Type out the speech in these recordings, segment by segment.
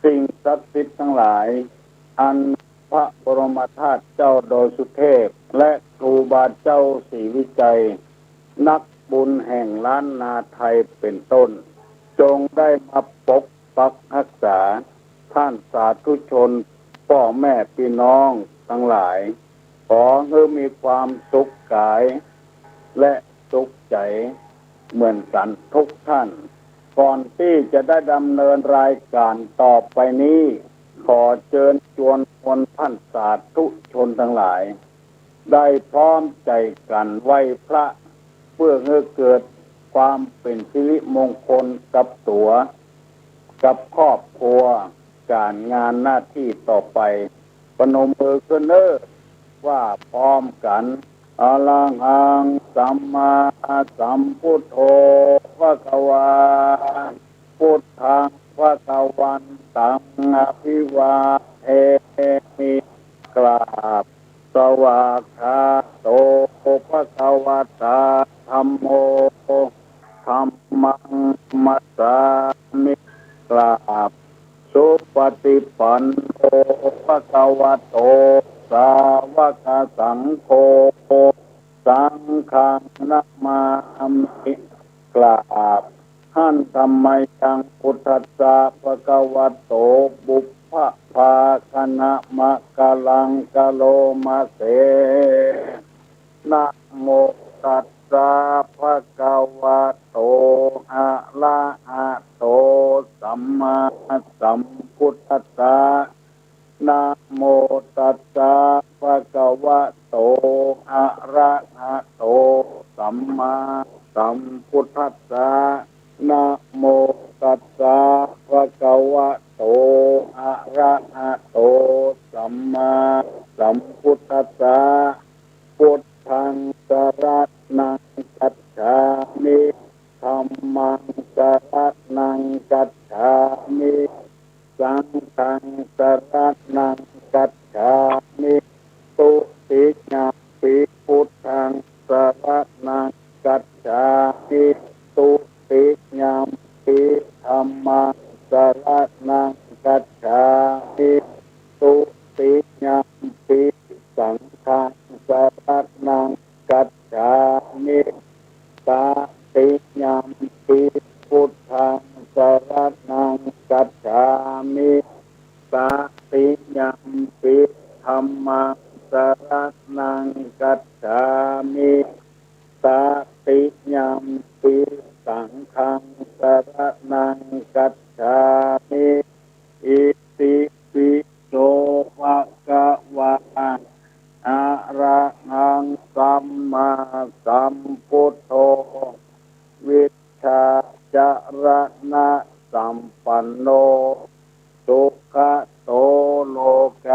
สิ่งศักดิ์สิทธิ์ทั้งหลายอันพระบรมธาตุเจ้าโดยสุเทพและครูบาเจ้าศรีวิจัยนักบุญแห่งล้านนาไทยเป็นต้นจงได้มาปกปักรักษาท่านสาธุชนพ่อแม่พี่น้องทั้งหลายขอให้มีความสุขกายและสุขใจเหมือนกันทุกท่านก่อนที่จะได้ดำเนินรายการต่อไปนี้ขอเชิญชวนคนท่านสาธุชนทั้งหลายได้พร้อมใจกันไหว้พระเพื่อให้เกิดความเป็นสิริมงคลกับตัวกับครอบครัวการงานหน้าที่ต่อไปปนมมือขึ้นเนอว่าพร้อมกันอะระหังสัมมาสัมพุทโธภะคะวาพุทธังภะคะวันตังอภิวาเทมิกราบสวากขาโตภะคะวะตาธัมโมธัมมังมัสสามิกราบสุปฏิปันโนภะคะวะโตสาวกสังโฆสังฆังนะมามิกราบท่านธรรมยังพุทธัสสะภะคะวะโตบุพพภาคณะมะกะลังกะโลมะเสนะโมตัสสะภะคะวะโตอะระหะโตสัมมาสัมพุทธัสสะนะโมตัสสะภะคะวะโตอะระหะโตสัมมาสัมพุทธัสสะนะโมตัสสะภะคะวะโตอะระหะโตสัมมาสัมพุทธัสสะพุทธังสรณังคัจฉามิธัมมังสรณังคัจฉามิสังฆังสรณังคัจฉามิตุติยมปิพุทธังสรณังคัจฉามิตุติยมปิธัมมังสรณังคัจฉามิตุติยมปิสังฆังสรณังคัจฉามิตติยมปิพุทธังสรณังคัจฉามิตติยมปิธัมมังสรณังคัจฉามิตติยมปิสังฆังสรณังคัจฉามิอิติปิโสภะคะวะอะระหังสัมมาสัมพุทโธวิชชาจรณะสัมปันโนสุขโตโลก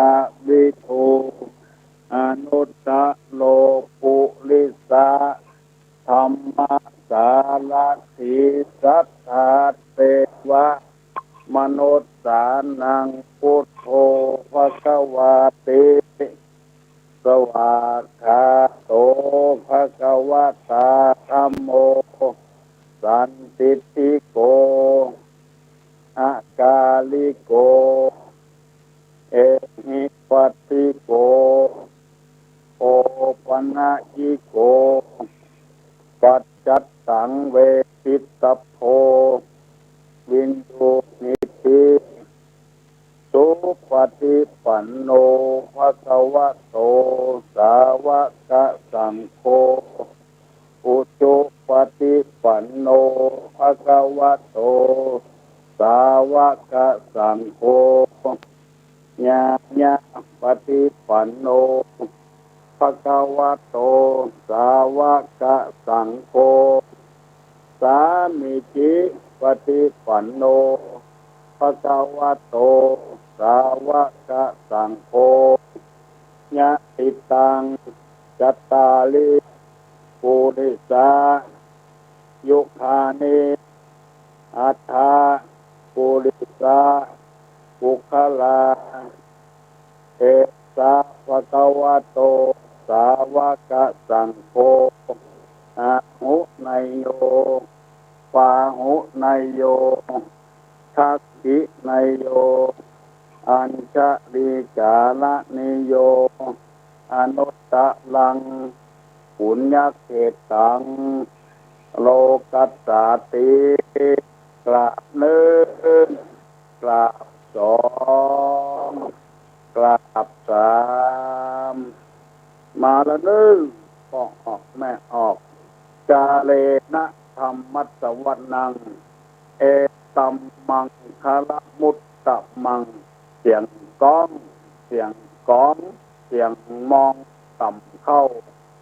วิทูอนุตตโลปุริสะธัมมาสารถิสัทธาเตวะมนุสสานังพุทโธภควาติสวากขาโตภควตาธัมโมสันติติโกอากาลิโกเอหิปัสสิโกโอปนะยิโกปัจจัตตังเวทิตโพวินโดนิติสุปฏิปันโนภะคะวะโตสาวกสังโฆอุจุปฏิปันโนภะคะวะโตสาวกสังโฆญาญาปฏิปันโนภะคะวะโตสาวกสังโฆสามิจิปฏิปันโนภะคะวะโตสาวกสังโฆญาติตังจัตตาลิปุริสายุคานิอัฏฐาปุริสาปุคลาเอสะภะคะวะโตสาวกสังโฆอะหุไนโยปาหุไนโยทัส กิไนโยอัญชลีกาละนิโยอนุตตะลังปุญญเขตังโลกัสสาติกราบหนึ่งกราบสองกราบสามมาละหนึ่งก็ออกแม่ออกกาเลนะธรรมัสสวนังเอตัมมังคละมุตตะมังเสียงก้องเสียงก้องเสียงมองต่ำเข้า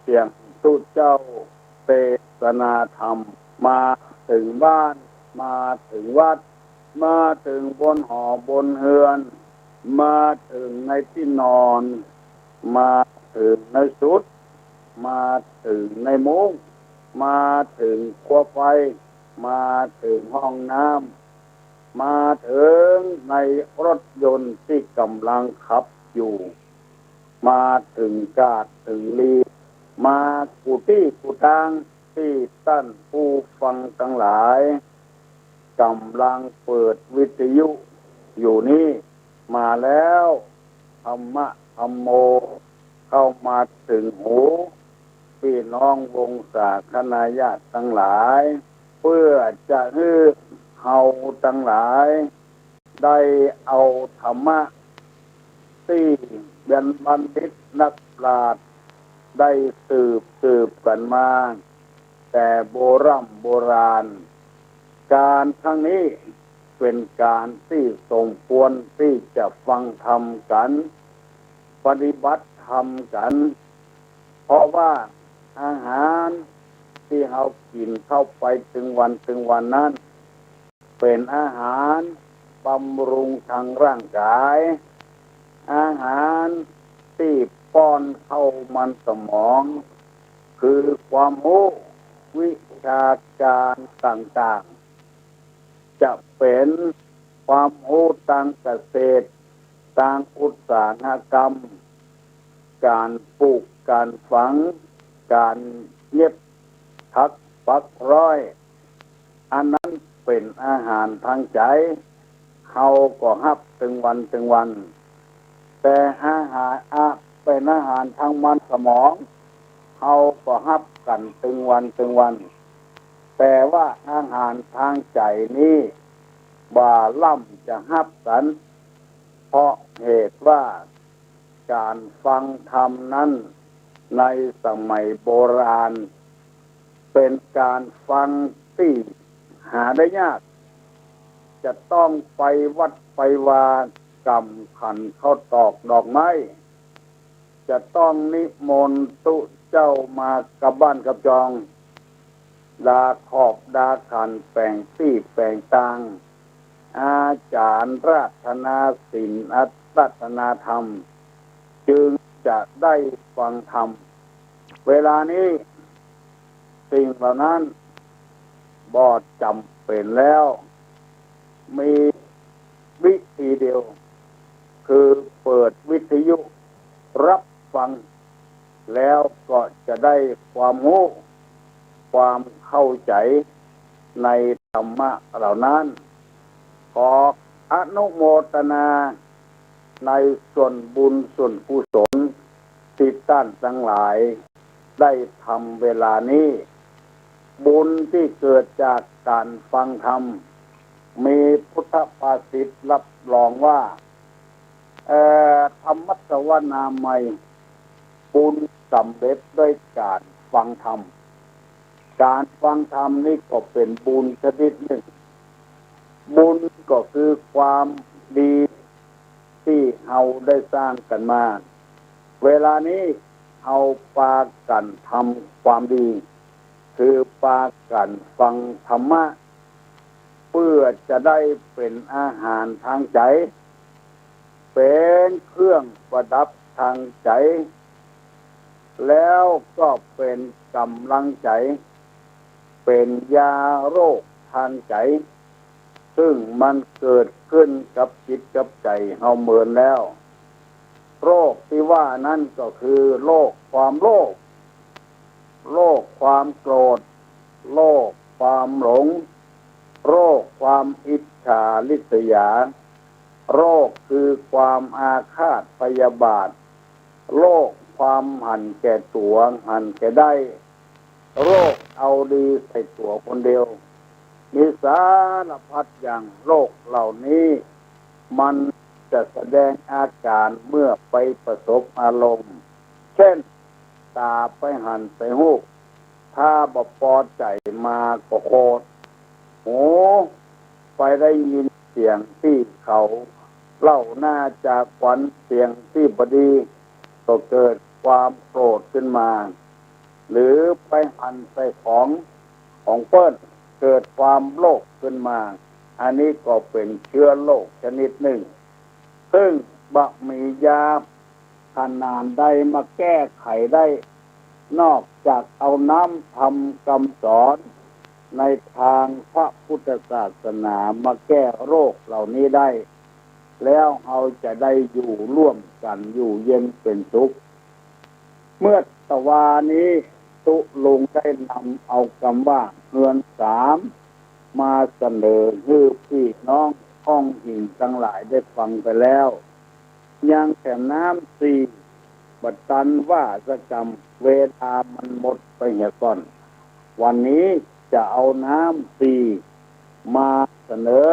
เสียงตุเจ้าเทศนาธรรมมาถึงบ้านมาถึงวัดมาถึงบนหอบนเฮือนมาถึงในที่นอนมาถึงในสุดมาถึงในมุ้งมาถึงครัวไฟมาถึงห้องน้ำมาถึงในรถยนต์ที่กำลังขับอยู่มาถึงกาดถึงลีมากุฏิกุฏางที่ท่านผู้ฟังทั้งหลายกำลังเปิดวิทยุอยู่นี่มาแล้วธรรมะธัมโมเข้ามาถึงหูพี่น้องวงศาคณาญาติทั้งหลายเพื่อจะให้เฮาทั้งหลายได้เอาธรรมะที่เป็นบัณฑิตนักปราชญ์ได้สืบกันมาแต่โบราณการทั้งนี้เป็นการที่สมควรที่จะฟังธรรมกันปฏิบัติธรรมกันเพราะว่าอาหารที่เรากินเข้าไปถึงวันนั้นเป็นอาหารบำรุงทางร่างกายอาหารที่ป้อนเข้ามันสมองคือความรู้วิชาการต่างๆจะเป็นความรู้ทางเกษตรทางอุตสาหกรรมการปลูกการฝังการเย็บถักปักร้อยอันนั้นเป็นอาหารทางใจเขาก็ฮับถึงวันแต่อาหารเป็นอาหารทางมันสมองเขาก็ฮับกันถึงวันแต่ว่าอาหารทางใจนี้บ่าล่ำจะฮับกันเพราะเหตุว่าการฟังธรรมนั้นในสมัยโบราณเป็นการฟังที่หาได้ยากจะต้องไปวัดไปวากำขันเข้าตอกดอกไม้จะต้องนิมนต์ตุเจ้ามากับบ้านกับจองดาขอบดาขันแปลงตี้แปลงตางอาจารย์ราชนาศิลป์รัตนาธรรมจึงจะได้ฟังธรรมเวลานี้สิ่งเหล่านั้นบ่จำเป็นแล้วมีวิธีเดียวคือเปิดวิทยุรับฟังแล้วก็จะได้ความรู้ความเข้าใจในธรรมะเหล่านั้นขออนุโมทนาในส่วนบุญส่วนกุศลที่ท่านทั้งหลายได้ทำเวลานี้บุญที่เกิดจากการฟังธรรมมีพุทธภาษิตรับรองว่าธรรมัสวนาใหม่บุญสำเร็จด้วยการฟังธรรมการฟังธรรมนี่ก็เป็นบุญชนิดหนึ่งบุญก็คือความดีที่เราได้สร้างกันมาเวลานี้เอาปากันทำความดีคือปากันฟังธรรมะเพื่อจะได้เป็นอาหารทางใจเป็นเครื่องประดับทางใจแล้วก็เป็นกำลังใจเป็นยาโรคทางใจซึ่งมันเกิดขึ้นกับจิตกับใจเฮาเหมือนแล้วโรคที่ว่านั่นก็คือโรคความโลภโรคความโกรธโรคความหลง โรคความอิจฉาริษยาโรคคือความอาฆาตพยาบาทโรคความหันแก่ตัวหันแก่ได้โรคเอาดีใส่ตัวคนเดียวมีสารพัดอย่างโรคเหล่านี้มันจะแสดงอาการเมื่อไปประสบอารมณ์เช่นตาไปหันไปหูถ้าบ่พอใจมาก็โกรธหูไปได้ยินเสียงที่เขาเล่าน่าจากขวัญเสียงที่บดีก็เกิดความโกรธขึ้นมาหรือไปหันใส่ของเปิ้นเกิดความโลภขึ้นมาอันนี้ก็เป็นเชื้อโรคชนิดหนึ่งซึ่งบะมียาขนาดใดมาแก้ไขได้นอกจากเอาน้ำทำคำสอนในทางพระพุทธศาสนามาแก้โรคเหล่านี้ได้แล้วเราจะได้อยู่ร่วมกันอยู่เย็นเป็นสุขเมื่อตะวานี้ตุลุงได้นำเอาคำว่าเฮือนสามมาเสนอให้พี่น้องห้องหิ่งทั้งหลายได้ฟังไปแล้วยังแต่น้ำสี่บัดตันว่าสกรรมเวลามันหมดไปเหี่ยก่อนวันนี้จะเอาน้ำสี่มาเสนอ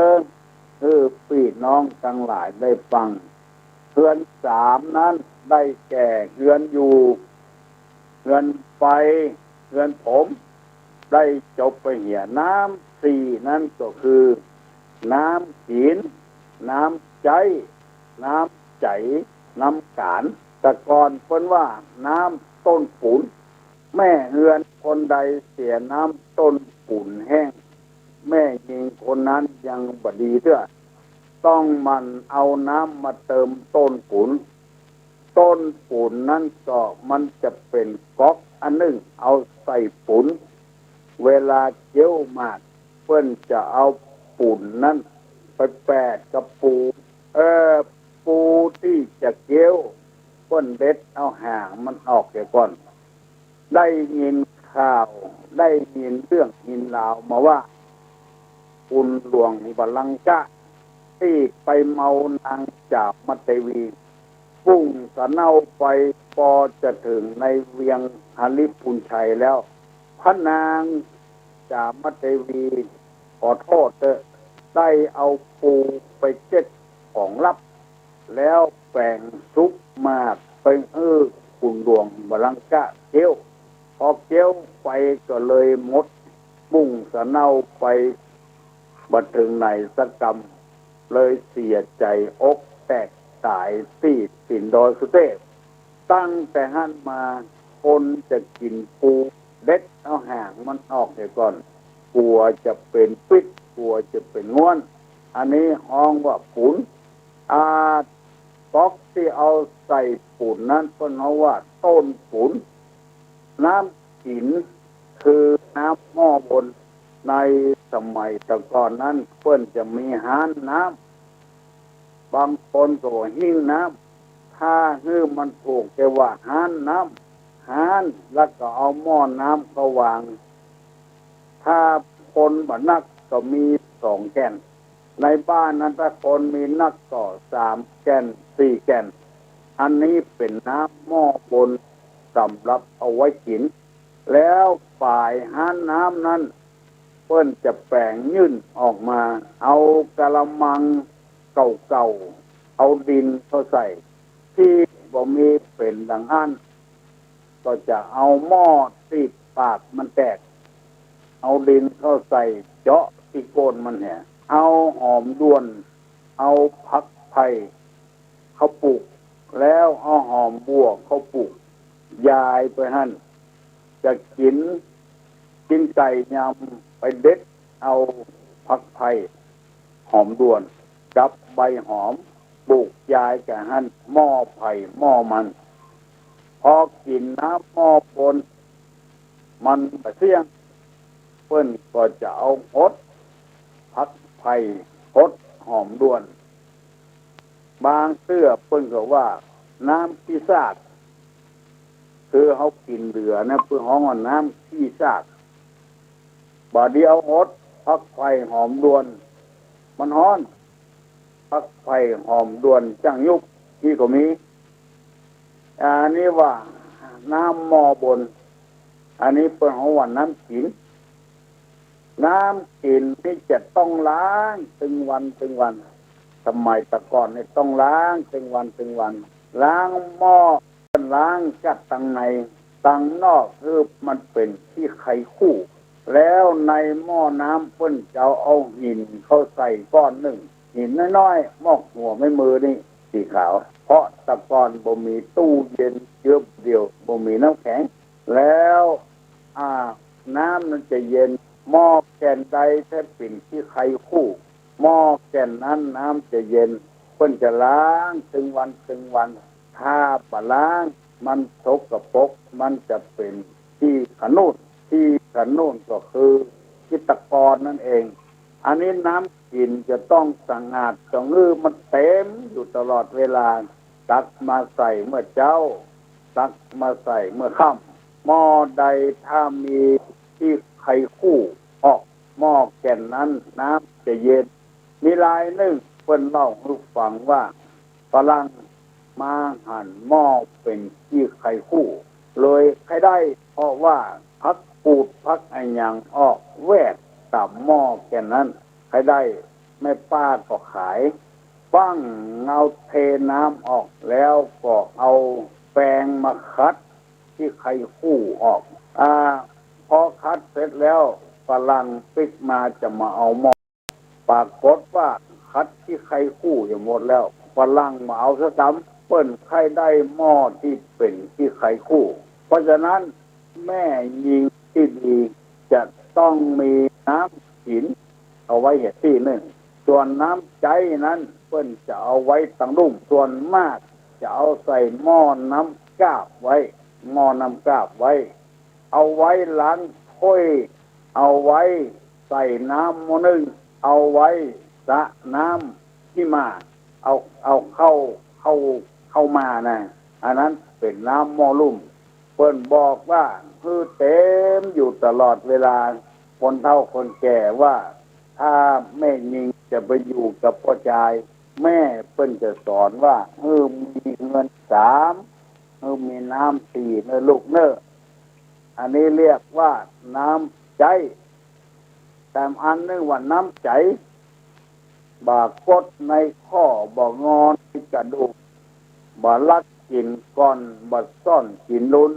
ให้พี่น้องทั้งหลายได้ฟังเฮือนสามนั้นได้แก่เฮือนอยู่เฮือนไฟเฮือนผมได้จบไปเหี่ยน้ำสี่นั้นก็คือน้ำหินน้ำใจน้ำใจน้ำกานแต่ก่อนเพิ่นว่าน้ำต้นปูนแม่เฮือนคนใดเสียน้ำต้นปูนแห้งแม่ยิงคนนั้นยังบ่ดีเด้อต้องมันเอาน้ำมาเติมต้นปูนต้นปูนนั้นก็มันจะเป็นก๊อกอันหนึ่งเอาใส่ปูนเวลาเคี้ยวมากเพิ่นจะเอาปูนนั้นไปแปะกับปูที่จะเคี้ยวเพิ่นเด็ดเอาหางมันออกเสียก่อนได้ยินข่าวได้ยินเรื่องยินราวมาว่าคุณหลวงบัลลังกะที่ไปเมานางจากมัตเตวีพุ่งสะเนาไปพอจะถึงในเวียงหฤปุญชัยแล้วพระนางจากมัตเตวีขอโทษเถอะได้เอาปูไปเจ็ดของลับแล้วแฝงซุกมาเป็นคุณหลวงบัลลังกะเกี้ยวพอเกี้ยวไปก็เลยมดมุ่งสะเนาไปบัดถึงในสกรรมเลยเสียใจอกแตกตายที่สินดอยสุเทพตั้งแต่หันมาคนจะกินปูเด็ดเอาหางมันออกเสียก่อนกลัวจะเป็นปิดกลัวจะเป็นง้วนอันนี้ห้องว่าปุ๋นก๊อกที่เอาใส่ปุ๋นนั้นก็เนาว่าต้นปุ๋นน้ำหินคือน้ำหม้อบนในสมัยแต่ก่อนนั้นเพิ่นจะมีหานน้ำบางคนก็หิ้งน้ำถ้าฮื้อมันถูกแต่ว่าหานน้ำหานแล้วก็เอาหม้อน้ำก็วางถ้าคนบ่นักก็มี2 แก่นในบ้านนั้นถ้าคนมีนักก็3 แก่น4 แก่นอันนี้เป็นน้ำหม้อบนสำหรับเอาไว้กินแล้วฝ่ายหานน้ำนั้นเพิ่นจะแปลงยื่นออกมาเอากะละมังเก่าๆเอาดินเข้าใส่ที่บ่มีเป็นดังอันก็จะเอาหม้อติดปากมันแตกเอาดินเข้าใส่เจาะที่โคนมันเนี่ยเอาหอมด้วนเอาผักไผ่เขาปลูกแล้วเอาหอมบัวเขาปลูกยายไปหั่นจะกินไก่ยำไปเด็ดเอาผักไผ่หอมด้วนกับใบหอมปลูกยายแก่หั่นหม้อไผ่หม้อมันพอกินน้ำหม้อปนมันเสี่ยงเพิ่นก็จะเอาหดผักไผ่หดหอมด้วนบางเสื้อเพิ่นก็ว่าน้ำพิซาดคือเขากินเหลือนะเพื่อห้องน้ำพิซาดบ่เดียวหด พักไฟหอมดวนมันฮ้อนพักไฟหอมดวนจังยุบที่ก็มีอันนี้ว่าน้ำหม้อบนอันนี้เป็นของวันน้ำกินน้ำกินนี่จะต้องล้างถึงวันถึงวันสมัยแต่ก่อนนี่ต้องล้างถึงวันถึงวันล้างหม้อล้างจัดตังในตังนอกคือมันเป็นที่ไขคู่แล้วในหม้อน้ำเพิ่นจะเอาหินเข้าใส่ก้อนหนึ่งหินน้อยๆมอกหัวไม่มือนี่สีขาวเพราะแต่ก่อนบ่มีตู้เย็นเยือบเดียวบ่มีน้ำแข็งแล้วน้ำมันจะเย็นหม้อแก่นใดแท้เป็นที่ไขคู่หม้อแก่นนั้นน้ำจะเย็นเพิ่นจะล้างถึงวันถึงวันถ้าปะล้างมันสกปรกมันจะเป็นที่ขนุนที่ขนุนก็คือจิตรกรนั่นเองอันนี้น้ำกินจะต้องสะอาดต้องมันเต็มอยู่ตลอดเวลาตักมาใส่เมื่อเช้าตักมาใส่เมื่อค่ำหม้อใดถ้ามีที่ไขคู่ออกหม้อแก่นนั้นน้ำจะเย็นมีรายหนึ่งเพิ่นเล่าให้ฟังว่าฝรั่งมาหั่นหม้อเป็นที่ไขคู่เลยใครได้เพราะว่าพักปูดพักอันยังออกแวกต่ำหม้อแก่นนั้นใครได้แม่ป้าก็ขายปั้งเอาเทน้ำออกแล้วก็เอาแปรงมาคัดที่ไขคู่ออกพอคัดเสร็จแล้วฝรั่งปิกมาจะมาเอาหม้อปรากฏว่าคัดที่ไขคู่อยู่หมดแล้วฝรั่งมาเอาซะซ้ำเปิ้นใครได้หม้อที่เป็นที่ไขคู่เพราะฉะนั้นแม่ยิงที่ดีจะต้องมีน้ำหินเอาไว้เหตุที่หนึ่งส่วนน้ำใจนั้นเปิ้นจะเอาไว้ตั้งรุ่มส่วนมากจะเอาใส่หม้อน้ำกาบไว้หม้อน้ำกาบไว้เอาไว้ล้างถ้วยเอาไว้ใส่น้ำหม้อนึ่งเอาไว้สระน้ำที่มาเอาเข้ามานะอันนั้นเป็นน้ำหม้อลุ่มเปิ้นบอกว่าคือเต็มอยู่ตลอดเวลาคนเฒ่าคนแก่ว่าถ้าแม่ยิงจะไปอยู่กับพ่อชายแม่เปิ้นจะสอนว่ามีเงิน3มีน้ำ4เนอะลูกเนอะอันนี้เรียกว่าน้ำใจแต่อันนึงว่าน้ำใจบากดในข้อบางอนที่กระดูกบาลักกินก่อนบาซ่อนกินลุ้น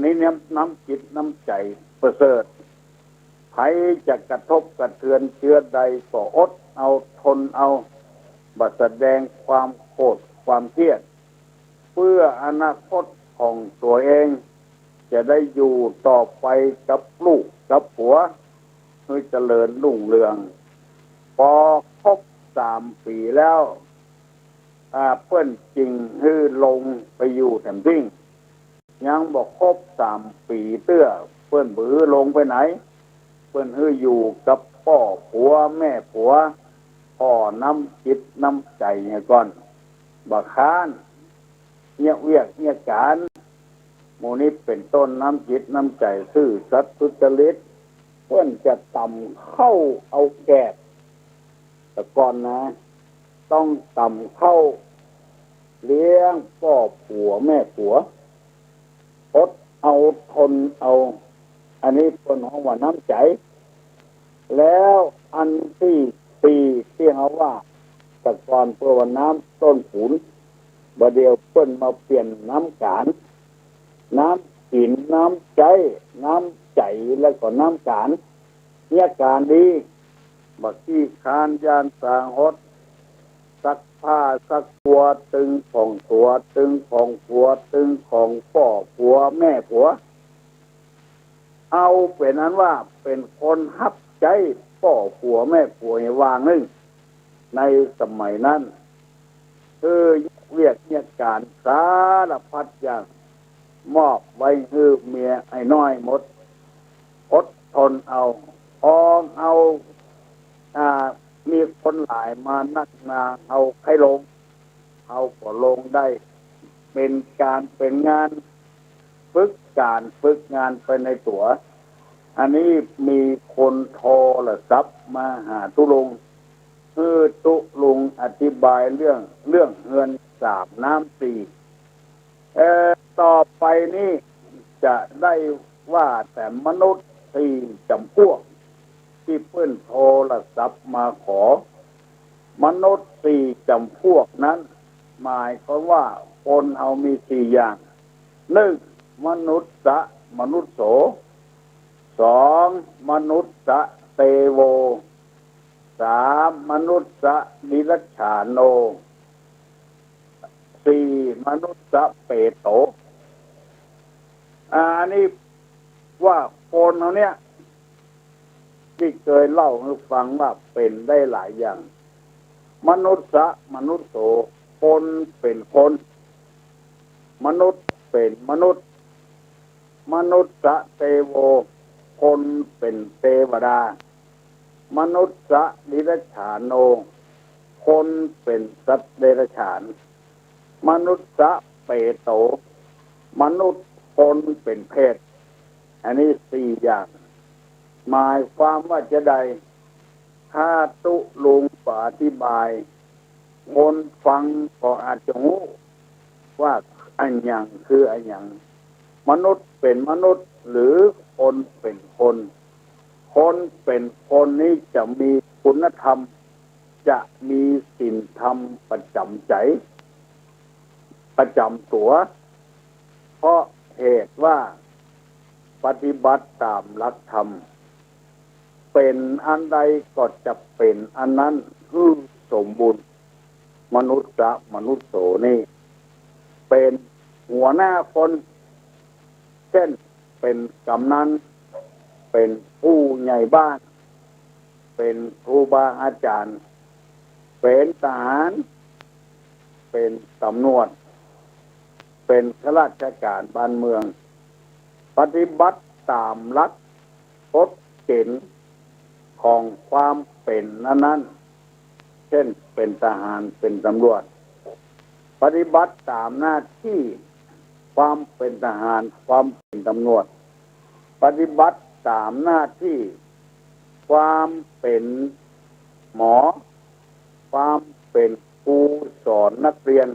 นี่น้ำจิตน้ำใจประเสริฐใครจะกระทบกระเทือนเชื้อใดก็อดเอาทนเอาบัดแสดงความโกรธความเครียดเพื่ออนาคตของตัวเองจะได้อยู่ต่อไปกับลูกกับผัวให้เจริญรุ่งเรืองพอครบ3 ปีแล้วเพื่อนจริงฮือลงไปอยู่แถมทิ้งยังบอกครบ3 ปีเตื้อเพื่อนบือลงไปไหนเพื่อนฮืออยู่กับพ่อผัวแม่ผัวพ่อน้ำจิตน้ำใจเนี่ยก่อนบักค้านเงียเวียกเงียการโมนี้เป็นต้นน้ำจิตน้ำใจซื่อสัตย์สุจริตเพื่อนจะต่ำเข้าเอาแก่แต่ก่อนนะต้องต่ำเข้าเลี้ยงพ่อผัวแม่ผัวอดเอาทนเอาอันนี้เป็นของว่าน้ำใจแล้วอันที่ที่เขาว่าแต่ก่อนเพื่อว่าน้ำต้นขุนบดเดียวเปิ้นมาเปลี่ยนน้ำกานน้ำกินน้ำใจน้ำใจแล้วก็น้ำกานเนี่ยการดีบักที่คานยานสางหดซักผ้าซักตัวตึงของตัวตึงของผัวตึงของพ่อผัวแม่ผัวเอาเป็นนั้นว่าเป็นคนฮับใจพ่อผัวแม่ผัวให้วางนึงในสมัยนั้นเรียกเนี่ยการสารพัดอย่างมอบไว้ให้เมียไอ้น้อยหมดอดทนเอาเอามีคนหลายมานักนาเอาใครลงเอาก็ลงได้เป็นการเป็นงานฝึกงานไปในตัว อันนี้มีคนโทรศัพท์มาหาตุลุงคือตุลุงอธิบายเรื่องเฮือนสามน้ำสี่ต่อไปนี้จะได้ว่าแต่มนุษย์สี่จำพวกที่เพิ่นโทรศัพท์มาขอมนุษย์สี่จำพวกนั้นหมายความว่าคนเอามีสี่อย่างหนึ่งมนุษย์มนุษย์โสสองมนุษย์เตโวสามมนุษย์นิรัจฉาโนสี่มนุษย์เปโตอันนี้ว่าคนเขาเนี่ยที่เคยเล่าให้ฟังว่าเป็นได้หลายอย่างมนุษย์มนุษย์โสคนเป็นคนมนุษย์เป็นมนุษย์มนุษย์เตโวคนเป็นเทวดามนุษย์นิรัจฉาโนคนเป็นสัตว์เดรัจฉานมนุษย์เปโตมนุษย์คนเป็นเพศอันนี้สี่อย่างหมายความว่าจะได้ถ้าตุลุงอธิบายคนฟังก็อาจจะรู้ว่าอันอย่างคืออันอย่างมนุษย์เป็นมนุษย์หรือคนเป็นคนคนเป็นคนนี้จะมีคุณธรรมจะมีศีลธรรมประจำใจประจำตัวเพราะเหตุว่าปฏิบัติตามหลักธรรมเป็นอันใดก็จะเป็นอันนั้นคือสมบูรณ์มนุษย์มนุษย์โสนี่เป็นหัวหน้าคนเช่นเป็นกำนันเป็นผู้ใหญ่บ้านเป็นครูบาอาจารย์เป็นทหารเป็นตำรวจเป็นข้าราชการบ้านเมืองปฏิบัติตามหลักกฎเกณฑ์ของความเป็นนั้นเช่นเป็นทหารเป็นตำรวจปฏิบัติตามหน้าที่ความเป็นทหารความเป็นตำรวจปฏิบัติตามหน้าที่ความเป็นหมอความเป็นครูสอนนักเรียน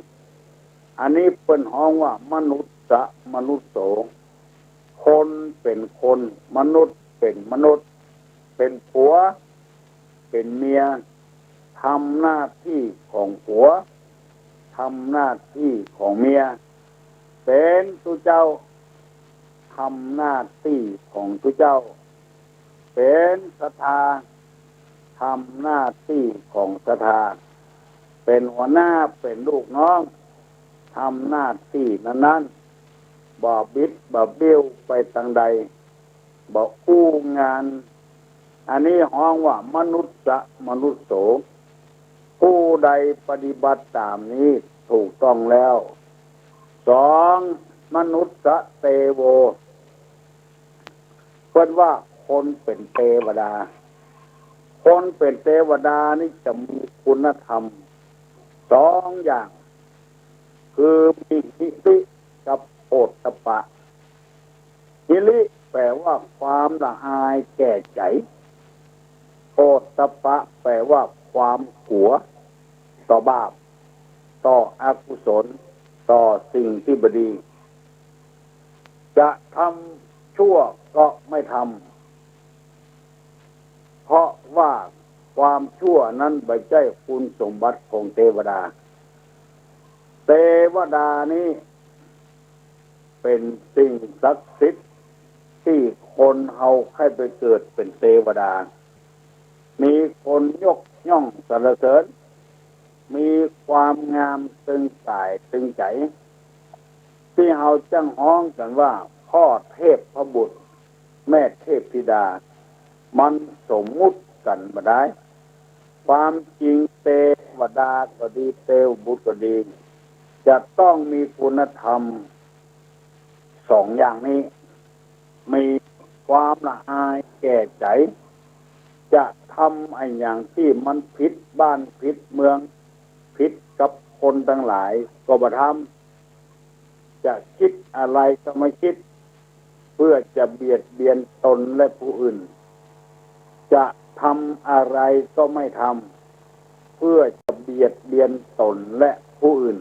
อันนี้เป็นห้องว่ามนุษย์มนุษย์โสคนเป็นคนมนุษย์เป็นมนุษย์เป็นผัวเป็นเมียทำหน้าที่ของผัวทำหน้าที่ของเมียเป็นตัวเจ้าทำหน้าที่ของตัวเจ้าเป็นศรัทธาทำหน้าที่ของศรัทธาเป็นหัวหน้าเป็นลูกน้องทำหน้าที่นั้นบ่บิดบ่เบี้ยวไปทางใดบ่อู้งานอันนี้ห้องว่ามนุษย์มนุษย์โสผู้ใดปฏิบัติตามนี้ถูกต้องแล้วสองมนุษย์เตโวเพิ่นว่าคนเป็นเทวดาคนเป็นเทวดานี่จะมีคุณธรรมสองอย่างคือมีหิริกับโอตตัปปะหิริแปลว่าความละอายแก่ใจโอตตัปปะแปลว่าความกลัวต่อบาปต่ออกุศลต่อสิ่งที่บดีจะทำชั่วก็ไม่ทำเพราะว่าความชั่วนั้นไม่ใช่คุณสมบัติของเทวดาเทวดานี้เป็นสิ่งศักดิ์สิทธิ์ที่คนเอาให้ไปเกิดเป็นเทวดามีคนยกย่องสรรเสริญมีความงามตึงกายตึงใจที่เราจังฮ้องกันว่าพ่อเทพพบุตรแม่เทพธิดามันสมมุติกันมาได้ความจริงเทวดาก็ดีเทวบุตรก็ดีจะต้องมีคุณธรรมสองอย่างนี้มีความละอายแก่ใจจะทำไอ้อย่างที่มันผิดบ้านผิดเมืองผิดกับคนทั้งหลายก็บ่ทำจะคิดอะไรก็ไม่คิด เพื่อจะเบียดเบียนตนและผู้อื่นจะทำอะไรก็ไม่ทำเพื่อจะเบียดเบียนตนและผู้อื่น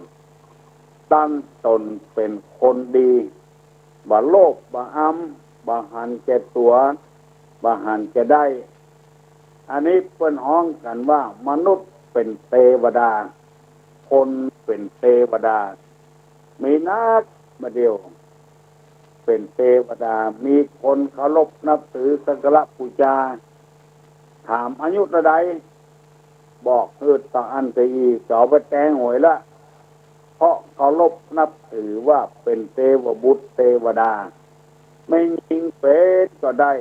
ตั้งตนเป็นคนดีบ่โลภบ่อ้ำบ่หันแก่ตัวบ่หันแก่ได้อันนี้เป็นห้องกันว่ามนุษย์เป็นเทวดาคนเป็นเทวดามีนักมาเดียวเป็นเทวดามีคนเคารพนับถือสักการะบูชาถามอายุระใดบอกต่ออันเตอีจ่อไปแตงหวยละเพราะเคารพนับถือว่าเป็นเทวบุตรเทวดาไม่ยิงเป็นก็ได้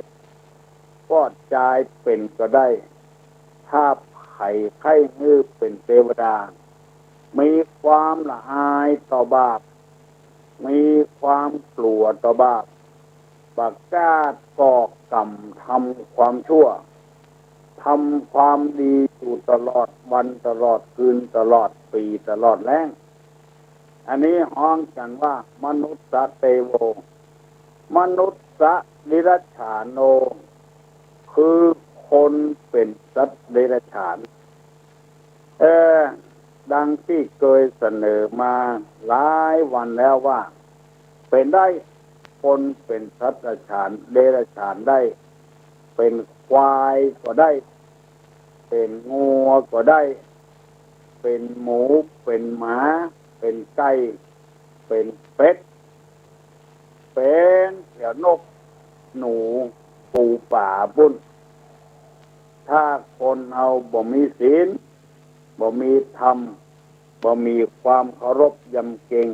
ปอดใจเป็นก็ได้ถ้าไข่ไข้ฮือเป็นเทวดามีความละอายต่อบาปมีความกลัวต่อบาปบักกล้าก่อกรรมทำความชั่วทำความดีอยู่ตลอดวันตลอดคืนตลอดปีตลอดแล้งอันนี้ห้องกันว่ามนุษย์เตโวมนุษย์นิรัจฉานโนคือคนเป็นสัตว์เดรัจฉานดังที่เคยเสนอมาหลายวันแล้วว่าเป็นได้คนเป็นสัตว์เดรัจฉานได้เป็นควายก็ได้เป็นงัวก็ได้เป็นหมูเป็นหมาเป็นไก่เป็นเป็ดเป็นเดี๋ยวนกหนูปูป่าบุญถ้าคนเอาบ่มีศีลบ่มีธรรมบ่มีความเคารพยำเกรง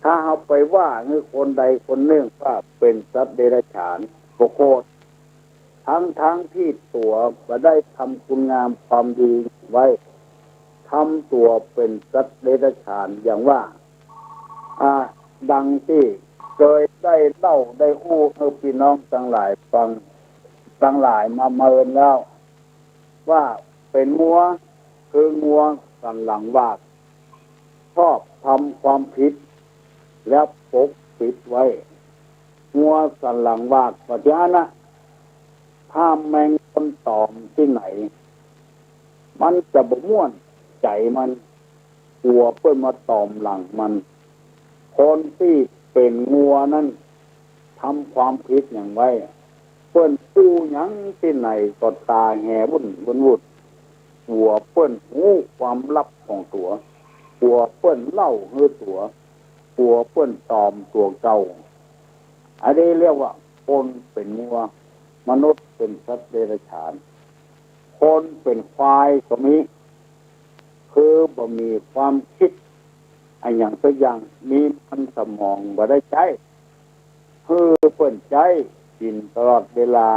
ถ้าเอาไปว่าคือคนใดคนหนึ่งว่าเป็นสัตว์เดรัจฉานโกรธทั้งที่ตัวก็ได้ทำคุณงามความดีไว้ทำตัวเป็นสัตว์เดรัจฉานอย่างว่าดังที่เคยได้เล่าได้อู้ให้พี่น้องทั้งหลายฟังทั้งหลายมาเมินแล้วว่าเป็นงัวคืองัวสันหลังวากชอบทำความผิดแล้วปกปิดไว้งัวสันหลังวากปัจจุบันนะถ้าแมงคนตอมที่ไหนมันจะบ่ม่วนใจมันกลัวเพื่อนมาตอมหลังมันคนที่เป็นงัวนั้นทำความผิดอย่างไว้เพื่อนตู้หยังที่ไหนก็ตาแห่วุ่นหัวเพื่อนหูความลับของตัวหัวเพื่อนเล่าเฮือตัวหัวเพื่อนตอมตัวเก่าอันนี้เรียกว่าคนเป็นงัวมนุษย์เป็นสัตว์เดรัจฉานคนเป็นควายก็มีคือบ่มีความคิดอันอย่างสักอย่างมีมันสมองบ่ได้ใจคือเปิ่นใจกินตลอดเวลา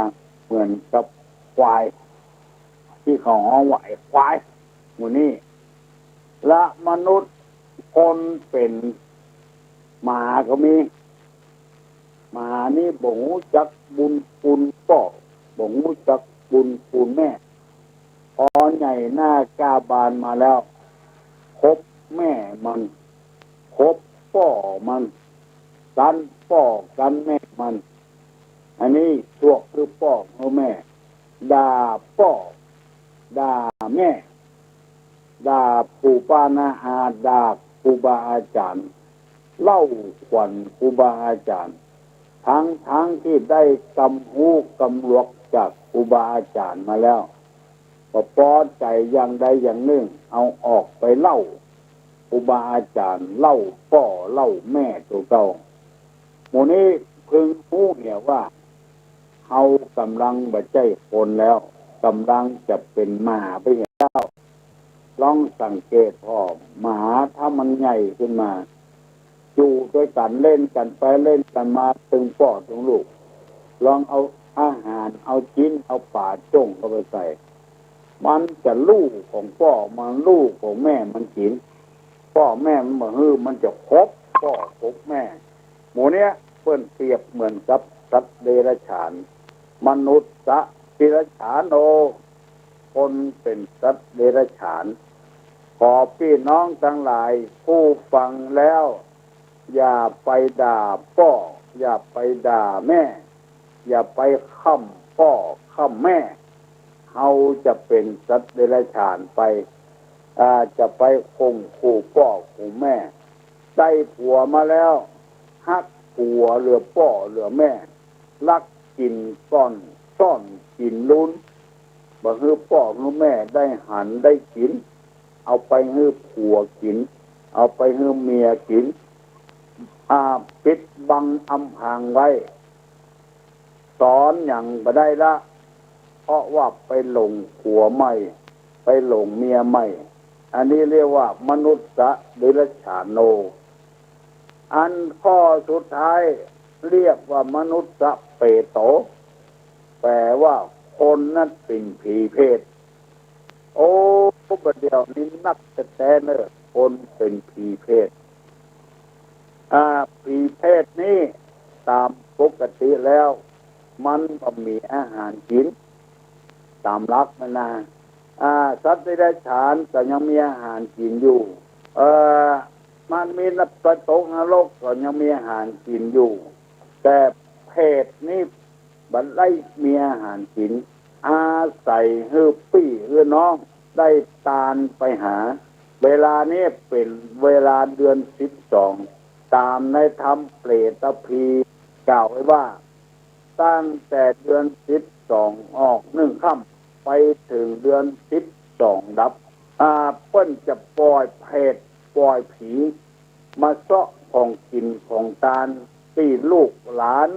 เหมือนกับควายที่เขาห้องไหวควายหมู่นี้และมนุษย์คนเป็นหมาก็มีหมานี่บ่ฮู้จักบุญคุณพ่อบ่ฮู้จักบุญคุณแม่พอใหญ่หน้ากาบานมาแล้วคบแม่มันคบพ่อมันกันพ่อกันแม่มันอันนี้พวกคือพ่อของแม่ด่าพ่อด่าแม่ด่าปู่ป้านาอาด่าครูบาอาจารย์เล่าขวัญครูบาอาจารย์ทั้งที่ได้กำหูกำหลวกจากครูบาอาจารย์มาแล้วก็พอใจอย่างใดอย่างหนึ่งเอาออกไปเล่าครูบาอาจารย์เล่าพ่อเล่าแม่ตัวเก่าหมู่นี้พึงรู้เนี่ยว่าเขากำลังบ่ใจคนแล้วกำลังจะเป็นหมาไปแล้วลองสังเกตพอหมาถ้ามันใหญ่ขึ้นมาอยู่ด้วยกันเล่นกันไปเล่นกันมาถึงพ่อถึงลูกลองเอาอาหารเอาจิ้นเอาป่าจ้งเข้าไปใส่มันจะลูกของพ่อมันลูกของแม่มันกินพ่อแม่มันมาฮื้อมันจะคบพ่อคบแม่หมู่เนี้ยเพิ่นเปรียบเหมือนกับสัตว์เดรัจฉานมนุษย์เดรัจฉานโนคนเป็นสัตว์เดรัจฉานขอพี่น้องทั้งหลายผู้ฟังแล้วอย่าไปด่าพ่อ อย่าไปด่าแม่ อย่าไปค้ำพ่อค้ำแม่เขาจะเป็นสัตว์เดรัจฉานไปจะไปข่มขู่พ่อขู่แม่ได้ผัวมาแล้วฮักผัวเหลือพ่อเหลือแม่ลักกินซ่อนกินลุ้นบ่ฮื้อพ่อฮื้อแม่ได้หันได้กินเอาไปฮื้อผัวกินเอาไปฮื้อเมียกินปิดบังอำพรางไว้สอนอย่างบ่ได้ละเพราะว่าไปหลงผัวใหม่ไปหลงเมียใหม่อันนี้เรียกว่ามนุษย์เดรัจฉานโนอันข้อสุดท้ายเรียกว่ามนุษย์เปโตแปลว่าคนนั้นเป็นผีเพศโอ้ประเดี๋ยวนี้นักแต่เนอคนเป็นผีเพศผีเพศนี้ตามปกติแล้วมันก็มีอาหารกินตามรักมันนะสัตว์เดรัจฉานก็ยังมีอาหารกินอยู่มันมีนับประตกนรกก็ยังมีอาหารกินอยู่แต่เพศนี้บัดไล่มีอาหารกินอาศัยฮือปี้ฮือน้องได้ตาลไปหาเวลานี้เป็นเวลาเดือน12ตามในธรรมเปรตพีกล่าวไว้ว่าตั้งแต่เดือน12ออก1ค่ำไปถึงเดือน12ดับเปิ้นจะปล่อยเพศปล่อยผีมาเซาะของกินของตาลตีลูกหลาน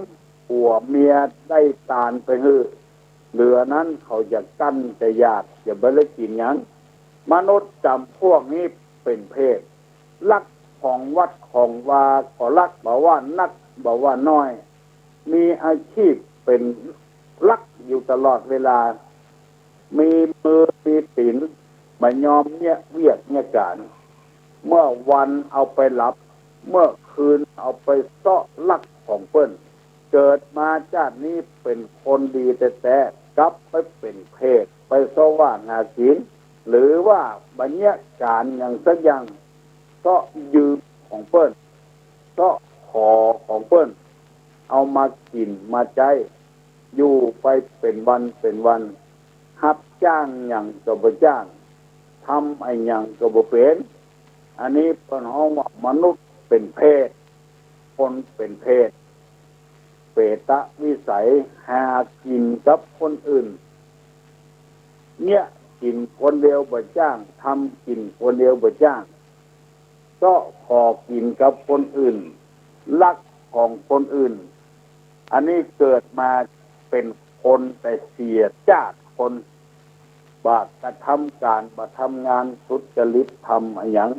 ผัวเมียได้ตาลไปฮื้อเหลือนั้นเขาจะกั้นจะญาติจะบ่ได้กินหยังมนุษย์จำพวกนี้เป็นเพศลักของวัดของวาก็ลักบอกว่านักบอกว่าน้อยมีอาชีพเป็นลักอยู่ตลอดเวลามีมือมีศีลไม่ยอมเนี่ยเวียกเนี่ยการเมื่อวันเอาไปหลับเมื่อคืนเอาไปเซาะลักของเปิ้นเกิดมาชาตินี้เป็นคนดีแต่กลับไปเป็นเพศไปสว่างหาศีลหรือว่าบัญญัติการอย่างสักอย่างก็ยืมของเปิ้นก็ขอของเปิ้นเอามากินมาใจอยู่ไปเป็นวันรับจ้างอย่างก็บ่จ้างทำไอ้อย่างก็บ่เป็นอันนี้เปิ้นฮ้องว่ามนุษย์เป็นเพศคนเป็นเพศเปตวิสัยหากินกับคนอื่นเนี่ยกินคนเดียวบ่จ้างทำกินคนเดียวบ่จ้างก็ขอกินกับคนอื่นลักของคนอื่นอันนี้เกิดมาเป็นคนแต่เสียชาติคนบาปกระทำการบ่ทำงานสุจริตทำอะไรอย่าง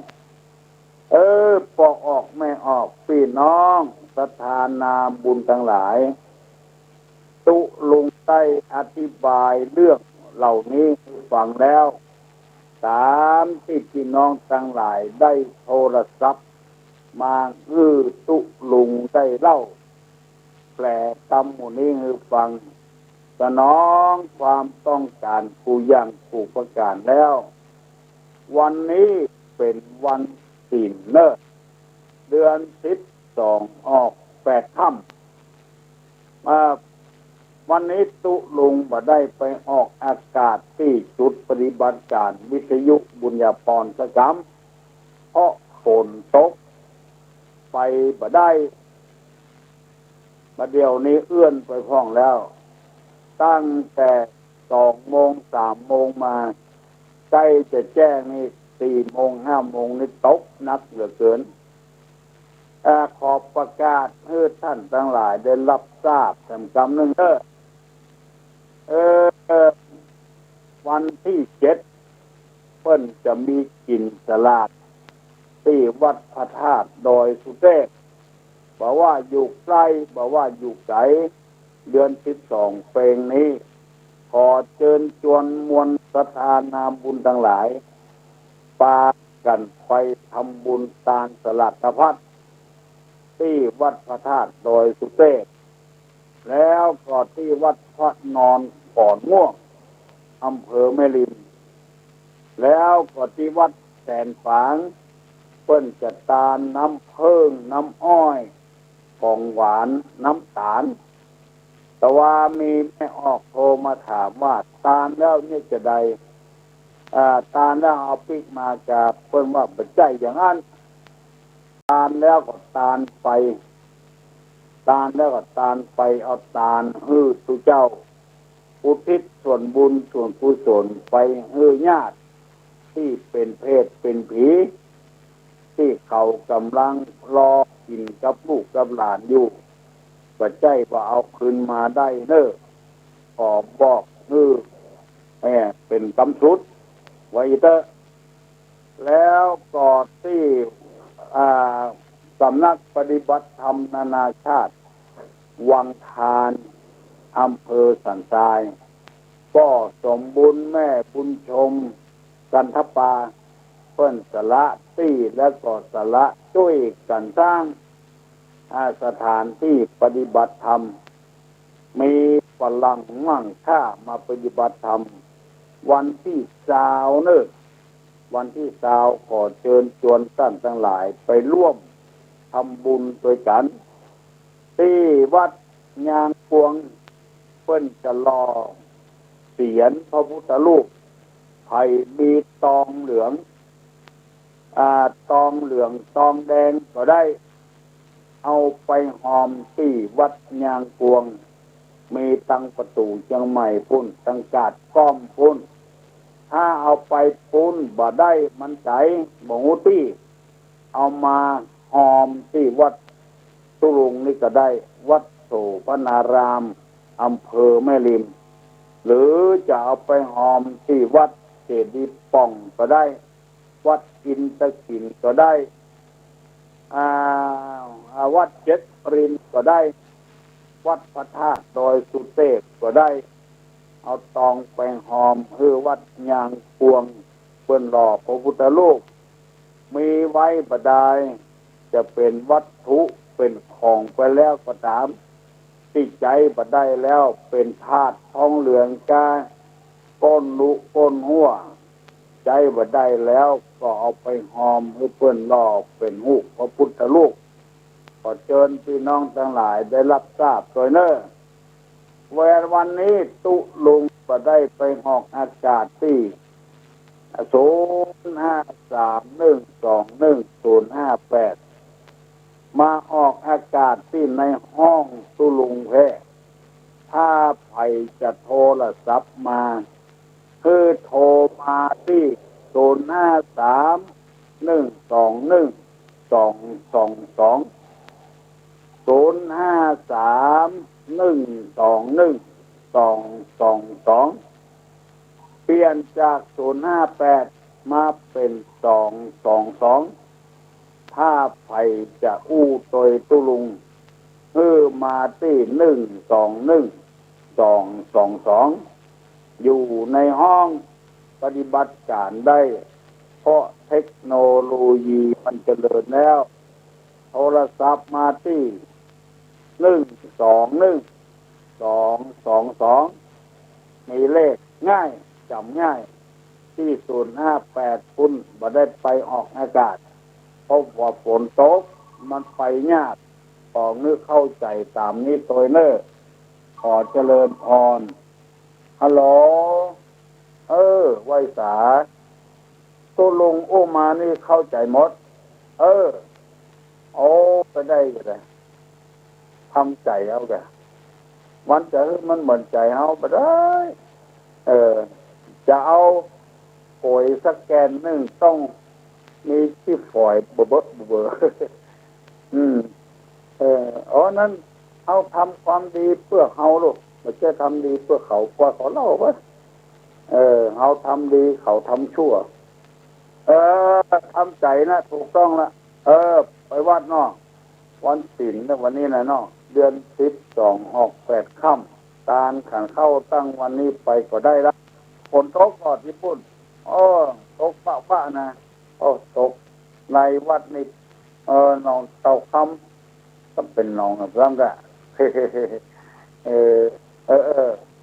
ปอกออกไม่ออกพี่น้องสถานาบุญทั้งหลายตุลุงได้อธิบายเรื่องเหล่านี้ฟังแล้วตามที่พี่น้องทั้งหลายได้โทรศัพท์มาตุลุงได้เล่าแปลตำหมู่นี้ให้ฟังสนองความต้องการผู้ยังผู้ประการแล้ววันนี้เป็นวันศีลเลิศเดือน12ออก8ค่ำวันนี้ตุลุงบ่ได้ไปออกอากาศที่จุดปฏิบัติการวิทยุบุญญาพรสกรรมเพราะฝนตกไปบ่ได้ประเดี๋ยวนี้เอื้อนไปพ้องแล้วตั้งแต่2 โมง 3 โมงมาใกล้จะแจ้งนี่4 โมง 5 โมงนี่ตกหนักเหลือเกินขอประกาศให้ท่านทั้งหลายได้รับทราบกำหนึ่งวันที่7เพิ่นจะมีกินสลากที่วัดพระธาตุดอยสุเทพบอกว่าอยู่ใกล้บอกว่าอยู่ไกลเดือน12เพลงนี้ขอเชิญชวนมวลศรัทธานาบุญทั้งหลายปากันไปทำบุญตานสลัดพัดที่วัดพระธาตุดอยสุเทพแล้วก็ที่วัดพระนอนก่อนม่วงอำเภอแม่ริมแล้วก็ที่วัดแสนฝางเปิ้นจะตานน้ำเพิ่งน้ำอ้อย ของหวานน้ำตาลแต่ว่ามีแม่ออกโทรมาถามว่าตาลแล้วเนี่ยจะได้ตาลแล้วเอาพริกมาจากเพิ่นว่าปัจจัยอย่างนั้นตาลแล้วก็ตาลไปตาลแล้วก็ตาลไปเอาตาลฮื้อตุเจ้าอุทิศส่วนบุญส่วนกุศลไปฮื้อญาติที่เป็นเพศเป็นผีที่เขากำลังรอกินกับลูกกับหลานอยู่ปัจจัยว่าเอาคืนมาได้เน้อขอบอกฮื้อเป็นกำสุดไว้เตอแล้วก่อนที่สำนักปฏิบัติธรรมนานาชาติวังทานอำเภอสันทรายก็สมบุญแม่บุญชมกันทปาเพิ่นสละที่และก็สละช่วยกันสร้างสถานที่ปฏิบัติธรรมมีฝรั่งมั่งค่ามาปฏิบัติธรรมวันที่20เนี่ยวันที่20ขอเชิญชวนท่านทั้งหลายไปร่วมทำบุญด้วยกันที่วัดยางพวงเพิ่นจะรอเสียรพระพุทธรูปไผ่มีตองเหลืองตองเหลืองตองแดงก็ได้เอาไปหอมที่วัดยางพวงมีตั้งประตูเชียงใหม่พุ่นตั้งกาดก้อมพุ่นถ้าเอาไปพุ่นบ่ได้มันใจบ่ฮู้ที่เอามาหอมที่วัดตุลุงนี่ก็ได้วัดโสภณารามอำเภอแม่ริมหรือจะเอาไปหอมที่วัดเจดีย์ป่องก็ได้วัดอินตะขินก็ได้วัดเจ็ดรินก็ได้วัดพระธาตุดอยสุเทพก็ได้เอาตองไปหอมคือวัดยางพวงเปิ้นหล่อพระพุทธรูปมีไว้ประดายจะเป็นวัตถุเป็นของไปแล้วก็ตามติดใจบ่ได้แล้วเป็นธาตุทองเหลืองกาก้นลุก้นหัวใจบ่ได้แล้วก็เอาไปหอมให้เปิ้นหล่อเป็นรูปพระพุทธรูปขอเชิญพี่น้องทั้งหลายได้รับทราบโดยเน้อวันนี้ตุลุงก็ได้ไปออกอากาศที่0531210058มาออกอากาศที่ในห้องตุลุงแพถ้าใครจะโทรศัพท์มาคือโทรมาที่0531212222 0531212222เปลี่ยนจาก058มาเป็น222ถ้าใครจะอู้โดยตุลุงมาที่1222อยู่ในห้องปฏิบัติการได้เพราะเทคโนโลยีมันเจริญแล้วโทรศัพท์มาที่121222มีเลขง่ายจำง่ายที่058คุณบ่ได้ไปออกอากาศเพราะว่าฝนตกมันไปยากขอนึกเข้าใจตามนี้โดยเน้อขอเจริญพรฮัลโหลไว้สาตุลุงอู้มานี่เข้าใจหมดโอ้ไปได้ก็ได้ทำใจเอาแกมันจะมันเหมือนใจเอาไปได้จะเอาป่วยสักแกนหนึ่งต้องมีที่ฝอยเบอนั้นเอาทำความดีเพื่อเขาลูกไม่ใช่ทำดีเพื่อเขากว่าเขาเล่าปะเอาทำดีเขาทำชั่วทำใจนะถูกต้องละไปวัดนอกวันศีลนะวันนี้นะนอกเดือน12ออก8ค่ำตาลขันเข้าตั้งวันนี้ไปก็ได้ละฝนตกก่อนที่พุ่นตกปะนะตกในวัดนี่หนองเต่าคำก็เป็นหนองนะร่างกะ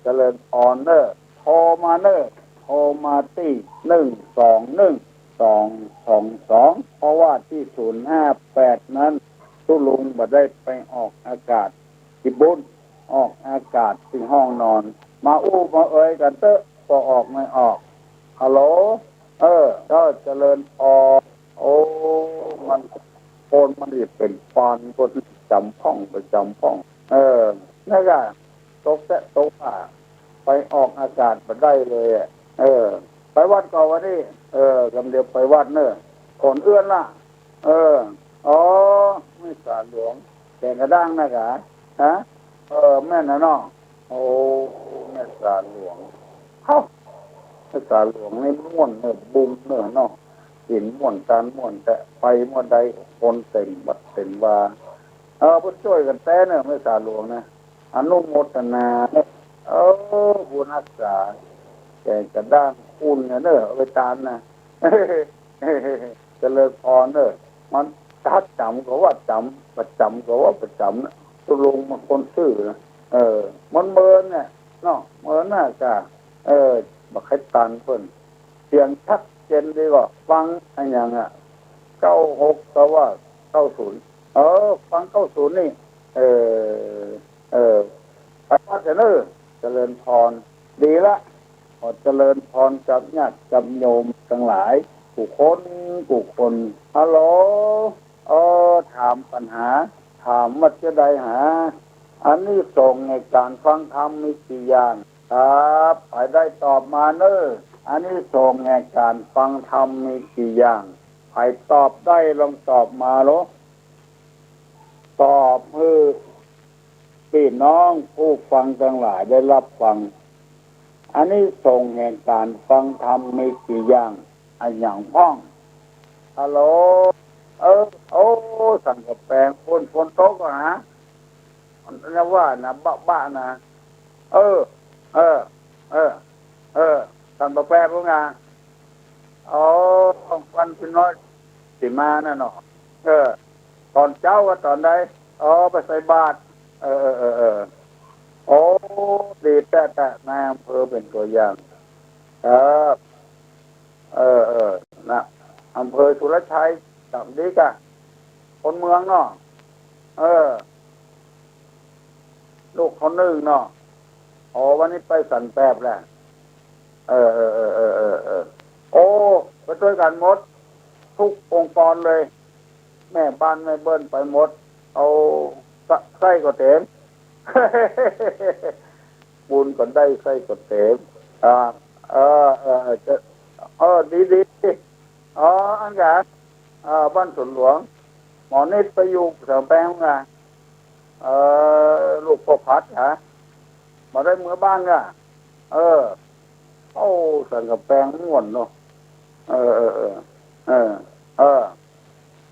เจริญพรเนอโทรมาเนอโทรมาที่121222เพราะว่าที่058นั้น ตุลุงบ่ได้ไปออกอากาศที่บุญออกอากาศที่ห้องนอนมาอู้มาเอ่ยกันเตอะพอออกไม่ออกฮัลโหลก็เจริญพรโอ้มันโคนมันอีกเป็นปอนคนจำพ่องประจำพ่องนั่นก็ตกแตะตกไปออกอากาศมาได้เลยไปวัดก่อนวันนี้กำเดียวไปวัดเนอะคนเอื้อนล่ะอ๋อไม่สารหลวงแกงกระด้างนะกะฮะแม่น่ะน้องโอ้แม่สารหลวงเฮ้าแม่สารหลวงนี่ม่วนเนอะบุ้มเนอะน้องหินม่วนตานม่วนแต่ไปม่วนใดคนเต็มบัดเต็มว่าผู้ช่วยกันแต่เนอะแม่สารหลวงนะอนุโมทนาผู้นักษาแกงกระด้างอุ่นเนอะเอาไปตามนะเจริญพรเนอะมันชัดจำก็ว่าจำประจำก็ว่าประจำนะตุลุงมันคนซื่อนะมันเมินเนี่ยเนาะเมินน่ะจ้ะบักให้ตันเพิ่นเสียงชัดเจนดีกว่าฟังอะไรอย่าง96ก็ว่า90ฟัง90นี่ไปว่าจะเนอะเจริญพรดีละขอเจริญพรกับญาติกับโยมทั้งหลายผู้คนฮัลโหลถามปัญหาถามว่าจะได้หาอันนี้ส่งในการฟังธรรมมีกี่อย่างครับไปได้ตอบมาเนอะอันนี้ส่งในการฟังธรรมมีกี่อย่างใครตอบได้ลองตอบมาโลตอบเพื่อพี่น้องผู้ฟังทั้งหลายได้รับฟังอันนี้ส่งแห่งการฟังธรรมมีกี่อย่างอันอย่างพ้องฮัลโหลสั่งกาแฟฝนตกก็หานะว่านะบ้านะสั่งกาแฟพวกงาวันพี่น้อยสิมาน่ะเนาะตอนเจ้าว่าตอนใดไปใส่บาตรดีแต่นายอำเภอเป็นตัวอย่างนะอำเภอสุรชัยจับดีกะคนเมืองเนาะลูกคนหนึ่งเนาะวันนี้ไปสันแปบแหละไปด้วยกันหมดทุกองค์กรเลยแม่บ้านแม่เบิ้ลไปหมดเอาไส้ก็เต็ม บุญก็ได้ไส้ก็เต็มดีอันกะบ้านสวนหลวงหมอนิดไปอยู่แถวแปลงไงลูกพ่อพัดฮะมาได้เมื่อบ้านกะสันกับแปลงม่วนเนาะ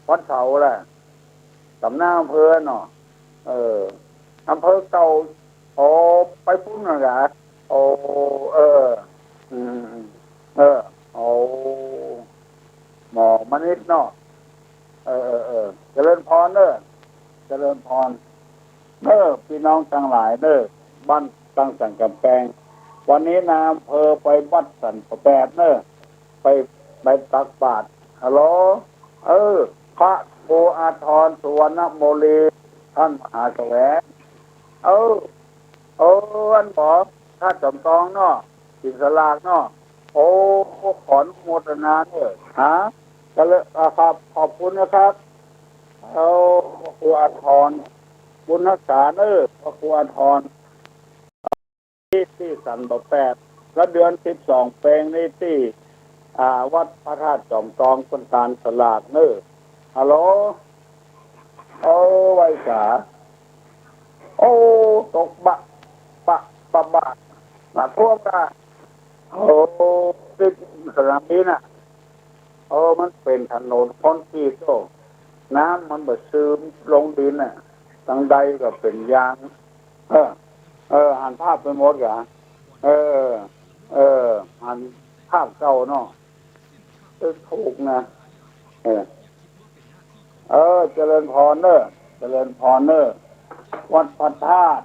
วัดเสาแหละสำนักอำเภอเนาะอำเภอเก่าไปพุ่งนะกะหมอมนิดเนาะเจริญพรเนอะเจริญพรพี่น้องทั้งหลายบ้านตั้งสันกำแพงวันนี้นายอำเภอไปวัดสันแปดไปตักบาตรฮัลโหลพระโบอาทรสุวรรณโมลีท่านมหาแสวงอันบอกถ้าจำตองเนาะสินสลากเนาะขอนโมทนาก็เลยครับขอบคุณนะครับครูอาทรบุญรักษาครูอาทรที่สันบแปดแล้วเดือน12เพลงนี้ที่วัดพระธาตุจอมทองต้นตาลสลากฮัลโหลไว้สาตกบะท่วมกันที่สนามบินน่ะมันเป็นถนนคอนกรีตน้ำมันแบบซึมลงดินน่ะทางใดก็เป็นยางหันภาพไปหมดกะหันภาพเก่าเนาะถูกนะเจริญพรเจริญพรวัดพระธาตุ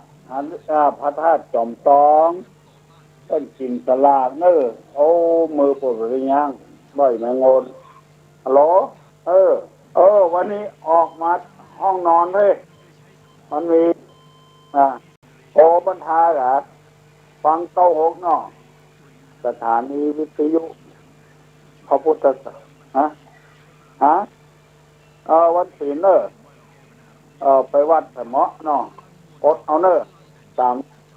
พระธาตุจอมทองต้นจินตลาดมือปวดหรือยังบ่อยแมงงนฮัลโหลวันนี้ออกมา ห้องนอนเลยมันมีอ่าโอบรรทาเหรอฟัง96เนาะสถานีวิทยุพระพุทธศาสนาฮะวันศีลเนอไปวัดสมะเนาะอดเอาเนอ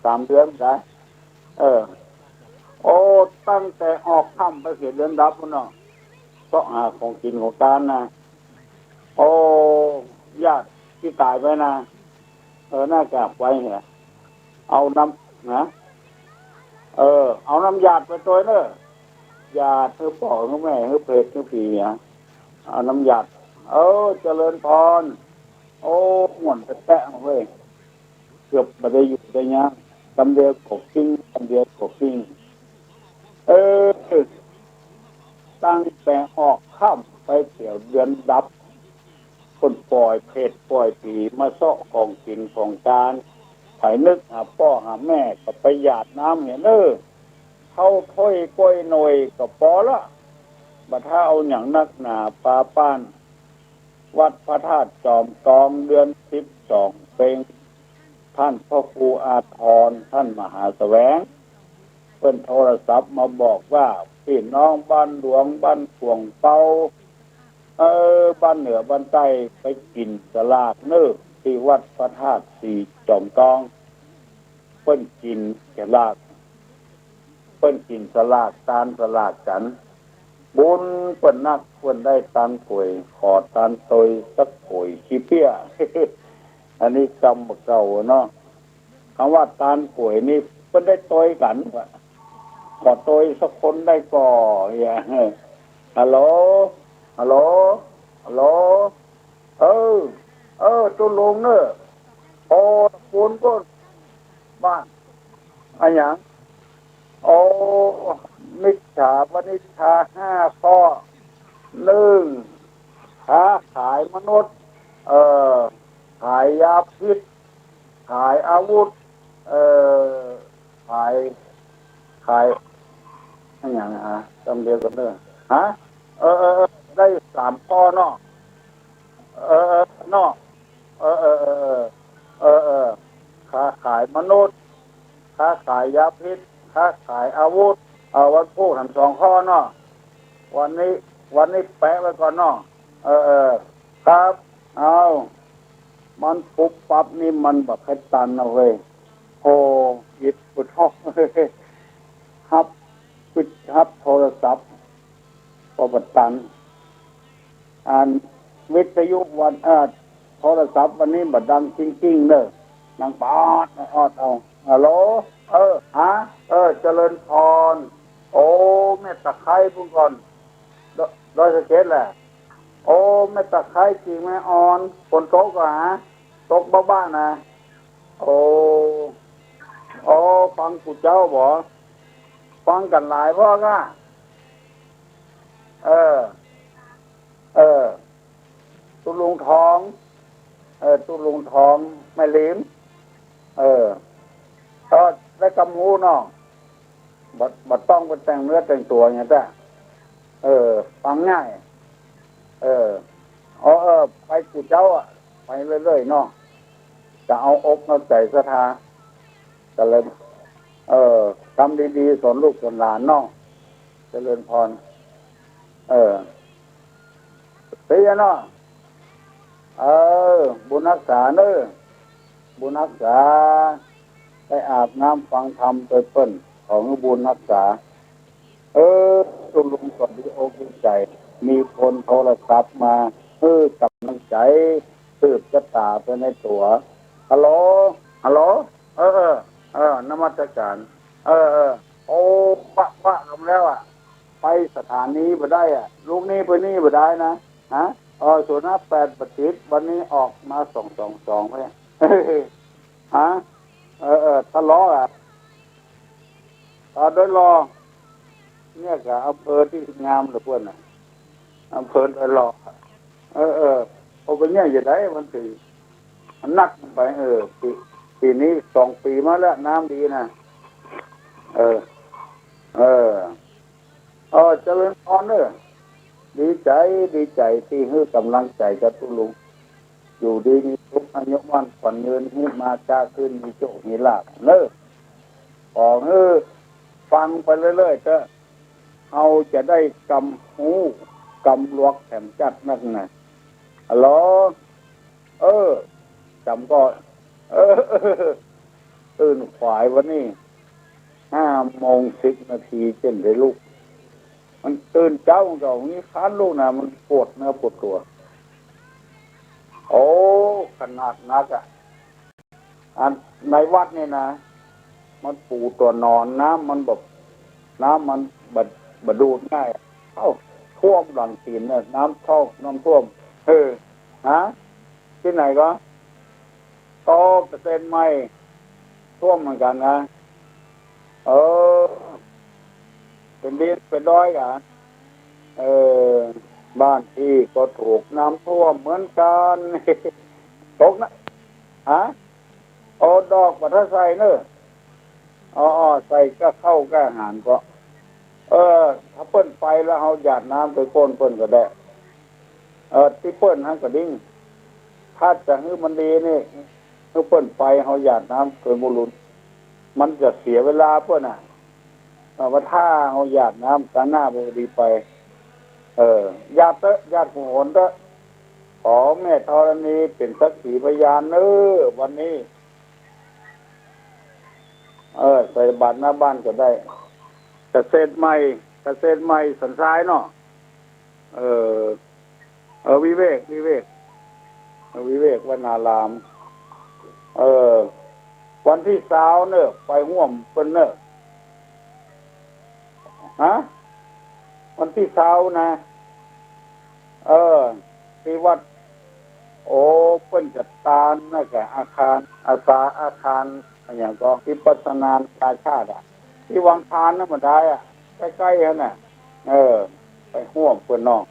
สามเดือนได้โอ้ตั้งแต่ออกค่ำไปเสียเดือนดับเนาะก็หาของกินของการนะโอ้ญาติที่ตายไปนะหน้ากากไว้เหรอเอาน้ำนะเอาน้ำยาดไปตัวเนอะยาดเธอพ่อเธอแม่เธอเพชรเธอผีเนี่ยเอาน้ำยาดเจริญพรโอ้หวนแตะเว้ยเกือบไม่ได้อยู่ได้ยังตำเดียวกบกิ้งตำเดียวกบกิ้งตั้งแต่ออกค่ำไปเที่ยวเดือนดับคนปล่อยเพชรปล่อยผีมาเซาะของกินของการไผนึกหาพ่อหาแม่ก็ไปหยาดน้ำเนี่ยเขาถ้อยก้อยหน่อยก็พอละบัดถ้าเอาอย่างนักหนาปาป้านวัดพระธาตุจอมทองเดือน12เป็นท่านพ่อครูอาทรท่านมหาแสวงเพิ่นโทรศัพท์มาบอกว่าพี่น้องบ้านหลวงบ้านขวงเปาบ้านเหนือบ้านใต้ไปกินสลากที่วัดพระธาตุสีจอมทองเพิ่นกินสลากเพิ่นกินสลากตานสลากกันบุญเพิ่นนักเพิ่นได้ตานป่วยขอตานตยสักป่วยขี้เปี้ย อันนี้กรรมเก่าเนาะคำว่าตานป่วยนี่เพิ่นได้ตยกันว่าขอตยสักคนได้ก่ออย่างฮัลโหลฮัลโหลฮัลโหลตัวลงเนอะโอ้คุณก็บ้านอะไรอย่างโอ้มิจฉาวณิชา5 ข้อ 1ค้าขายมนุษย์ขายยาพิษขายอาวุธขายอะไรอย่างจำเดียวกันเนอะฮะได้3 ข้อเนาะเนาะค้าขายมนุษย์ค้าขายยาพิษค้าขายอาวุธวันพูดทั้ง2 ข้อเนาะวันนี้แปะไว้ก่อนเนาะครับเอามันปุ๊บปั๊บนี่มันแบบให้ตันเอาเว้ยโอ้ยิบปุดห้องฮับโทรศัพท์พอบัดตันอ่านวิทยุวันโทรศัพท์วันนี้บัดดังจริงๆเด้อนังปอดเอาฮัลโหลเจริญพรโอ้แม่ตะไคร้พุ่งก่อนโดยสเก็ตแหละโอ้แม่ตะไคร้จริงแม่อ่อนฝนตกอ่ะตกบ้าๆนะโอ้ฟังกูเจ้าบ่ฟังกันหลายพ่อก็ตุลุงทองตุลุงทองแม่ลิ้มได้กำงูเนาะบัดต้องไปแต่งเนื้อแต่งตัวอย่างนี้จ้ะฟังง่ายไปกูเจ้าไปเรื่อยๆเนาะจะเอาอกเอาใจศรัทธาก็เลยทำดีๆสอนลูกสอนหลานเนาะเจริญพรเสียเนาะบุญรักษาเนอะบุญรักษาได้อาบน้ำฟังธรรมไปเปิ้นของบุญรักษาตุลุงก็ดีอกดีใจมีคนโทรศัพท์มากำลังใจสืบชะตาไปในตัวฮัลโหลนมัสการโอ้ปะลงแล้วไปสถานีบ่ได้ลูกนี้ไปนี่บ่ได้นะฮะ08ประทิศวันนี้ออกมา222ไปฮะทะเลาะโดยรอเนี่ยกับอำเภอที่งามเหลือเกินอำเภอโดยรอเอาไปเนี่ยอย่าได้มันสิมันนักไปปีนี้2 ปีมาแล้วน้ำดีนะเจริญพรดีใจที่ให้กำลังใจกับตุลุง อยู่ดีมีทุกข์อายุวันขวัญยืนหิมาจ้าขึ้นมีโชคมีลาภเนอะบอกฟังไปเรื่อยๆเถอะเอาจะได้กำหูกำลวกแถมจัดนักไงฮัลโหลจำก็ตื่นขวายวันนี้5:10เช่นได้ลูกมันตื่นเจ้าเก่านี้ค้านลูกนะมันปวดเนื้อปวดตัวโอ้ขนาดนักอันในวัดนี่นะมันปูตัวนอนน้ำมันแบบน้ำมันบดูดง่ายท่วมหลังตีนเนี่ยน้ำท่วมฮะที่ไหนก็เปอร์เซ็นต์ไม่ท่วมเหมือนกันนะเป็นดินเป็นร้อยกันบ้านที่ก็ถูกน้ำท่วมเหมือนกันตกนะฮะดอกปัทไซเนอะใส่ก็เข้าก็หารก็ถ้าเปิ้นไปแล้วเอาหยาดน้ำไปโค่นเปิ้นก็ได้ที่เปิ้นให้ก็ดิ้งถ้าจะให้มันดีนี่เมื่อเปิ้นไปเอาหยาดน้ำเคยบุรุษมันจะเสียเวลาเปิ้นว่าถ้าเอาหยาดน้ำตาหน้าไปดีไปญาติผู้โหนเถอะขอแม่ธรณีเป็นสักขีพยานวันนี้ใส่บาตรหน้าบ้านก็ได้เกษตรใหม่สันทรายเนาะวิเวกวนารามวันที่20เนี่ยไปห่วมเปิ้นเนอะฮะวันที่20นะที่วัดเปิ้นจัดการนั่นแหละอาคารอย่างก็ที่ปัสนานกาชาติที่วังพานนั่นมันได้ใกล้ๆนั่นน่ะไปห่วมเปิ้นน้อง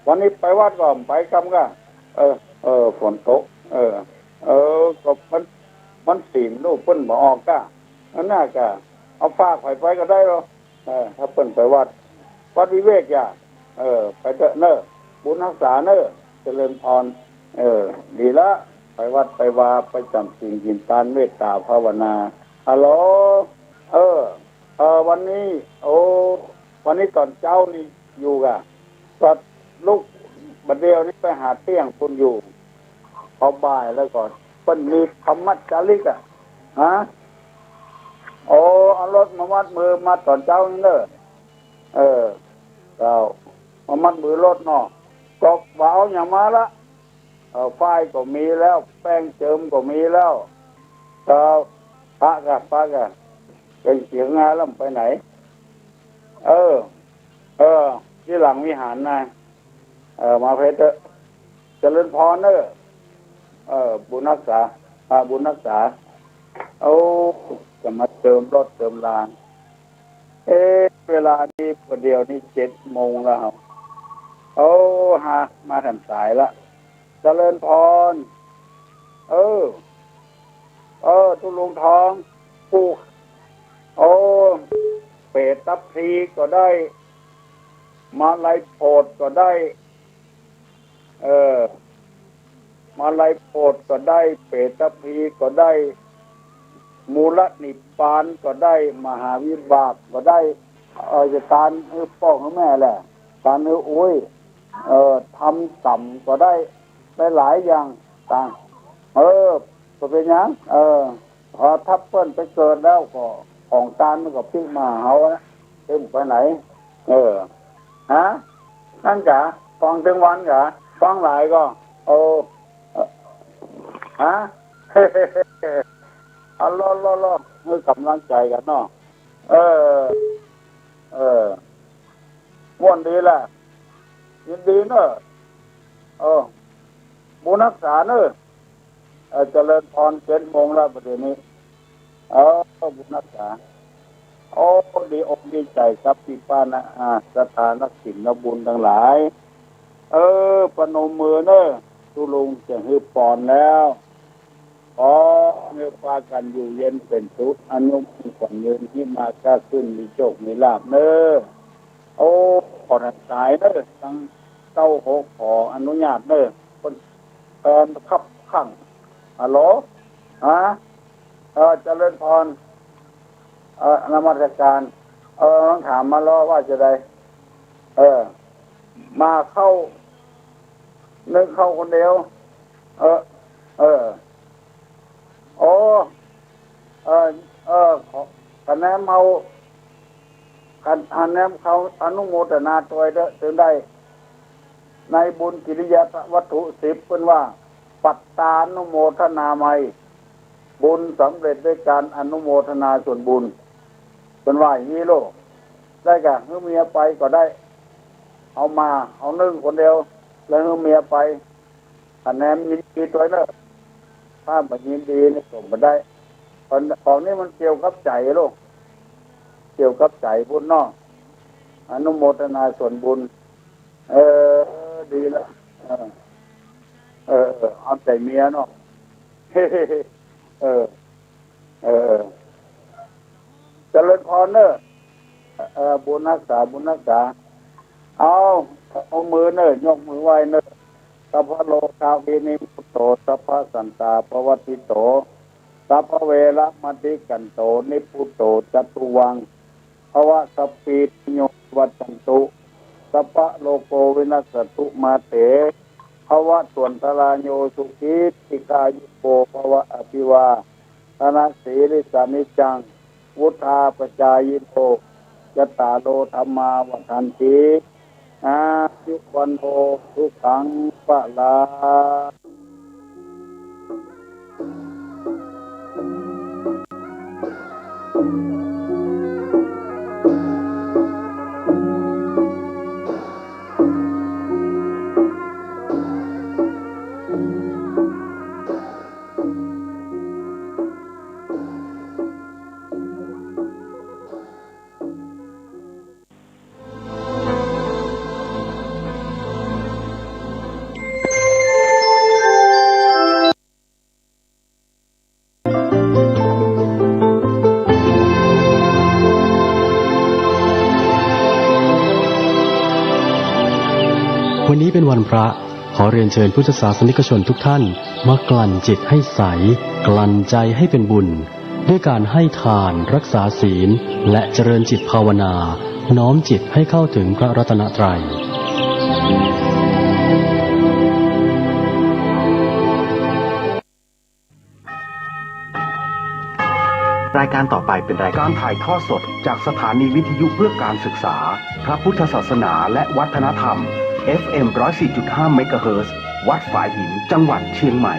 วันนี้ไปวัดก่อนไปกำก็ฝนตกก็มันสีมลูกเปิ้นบ่ออกก็น่าจะเอาฝากไปก็ได้หรอถ้าเปิ้นไปวัดวิเวกไปเถอะเนอะบุญรักษาเนอะเจริญพรดีละไปวัดไปวาไปจำศีลกินทานเมตตาภาวนาฮัลโหลวันนี้วันนี้ตอนเจ้านี่อยู่กะตอนลูกบัดเดียวนี่ไปหาเตี้ยงคุณอยู่พอบ่ายแล้วก่อนเปิ้นมีธรรมะจาริกฮะเอารถมามัดมือมาตอนเจ้านี่เนอะเรามามัดมือรถเนาะจกวาวอย่างมาละฝ้ายก็มีแล้วแป้งเจิมก็มีแล้วพระกันเป็นเสียงงานแล้วไปไหนที่หลังวิหารนะมาเพชรเจริญพรเนอะบุญรักษาจะมาเติมรถเติมรางเวลานี้ประเดี๋ยวนี้7:00แล้วมาทำสายละเจริญพรทุลุงทองผู้เปตตัพพีก็ได้มาลัยโพดก็ได้มาลัยโพดก็ได้เปตตัพพีก็ได้มูลนิพพานก็ได้มหาวิบากก็ได้จะการป้องแม่แหละการอุ้ยทำต่ำก็ได้หลายอย่างต่างก็เป็นอย่างพอทับเปิ้นไปเกิดแล้วก็ของตานมันก็พิกมาเฮานะเต็มไปไหนฮะนั่นกะฟังถึงวันกะฟังหลายก็ฮะรอให้กำลังใจกันเนาะม่วนดีแหละยินดีเนอะบุญรักษาเนอะเจริญพร7:00แล้วประเดี๋ยวนี้บุญรักษาดีอกดีใจครับพี่ป้านะสถานนักศิลป์บุญทั้งหลายประนมมือเนอะทุลุงจะฮือปอนแล้วเนื้อปลากันอยู่เย็นเป็นสุขอนุมีขวัญยืนที่มาก้าขึ้นมีโชคมีลาภเนอะขอรักษาเนอะทั้ง96ขออนุญาตเนอะคน แฟนขับขังฮัลโหลฮะเจริญพรนมัสการต้องถามมาล้อว่าจะได้มาเข้านึกเข้าคนเดียวโอ้คะแนนเมาคะแนนเขาอนุโมทนาตัวเด้อถึงได้ในบุญกิริยาวัตถุ10เป็นว่าปัตตานุโมทนาไมบุญสำเร็จด้วยการอนุโมทนาส่วนบุญเป็นว่าอย่างนี้โลกได้กะเมื่อเมียไปก็ได้เอามาเอานึ่งคนเดียวแล้วเมื่อเมียไปคะแนนยินดีตัวเนอะถ้ามันยินดีนี่ส่งมาได้ของนี้มันเกี่ยวกับใจโลกเกี่ยวกับใจบุญเนาะอนุโมทนาส่วนบุญดีแล้วเอาใจเมียเนาะเจริญพรเนอะบุญรักษาเอามือเนอะยกมือไหว้เนอะสัพพะโลกาวินิพุตโตสัพพะสันตาภวติโตสัพพะเวระมติกันโตนิพุตโตจตุวังภวะสัพพิโยวัจันตุสัพพะโลโกวินัสตุมาเตภวะส่วนทราโยสุขีติกายุโกภวะอภิวาธนาสีริสานิจังวุธาปจายโตยตาโลธรรมาวัฏันติอายุวันโอทุขังปะลาวันนี้เป็นวันพระขอเรียนเชิญพุทธศาสนิกชนทุกท่านมากลั่นจิตให้ใสกลั่นใจให้เป็นบุญด้วยการให้ทานรักษาศีลและเจริญจิตภาวนาน้อมจิตให้เข้าถึงพระรัตนตรัยรายการต่อไปเป็นรายการถ่ายทอดสดจากสถานีวิทยุเพื่อการศึกษาพระพุทธศาสนาและวัฒนธรรม FM 104.5 เมกะเฮิรตซ์วัดฝายหินจังหวัดเชียงใหม่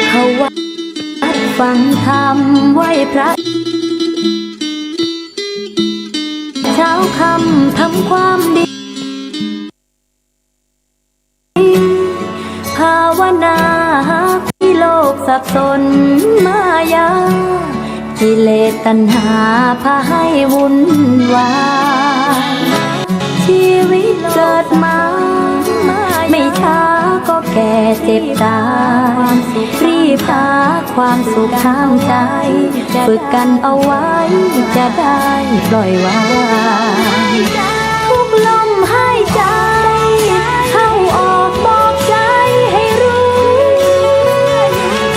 เขาวัดฟังธรรมไหว้พระเช้าคำทำความดีภาวนาที่โลกสับสนมายากิเลสตัณหาพาให้วุ่นวายชีวิตเกิดมาไม่ช้าก็แก่เจ็บตายรีบหาความสุขทางใจฝึกกันเอาไว้จะได้ปล่อยวางทุกลมหายใจเข้าออกบอกใจให้รู้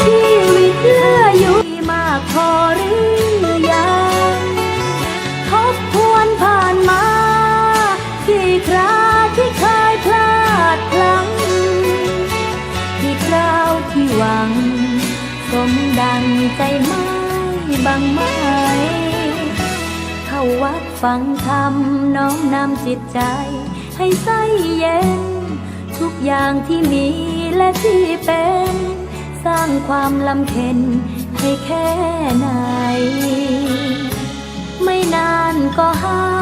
ชีวิตเหลืออยู่มากพอหรือยังทบทวนผ่านมากี่คราที่เคยพลาดพลั้งที่คราวที่หวังสมดังใจไม่บังไหมเข้าวัดฟังธรรมน้อมนำจิตใจให้ใสเย็นทุกอย่างที่มีและที่เป็นสร้างความลำเค็ญให้แค่ไหนไม่นานก็หาย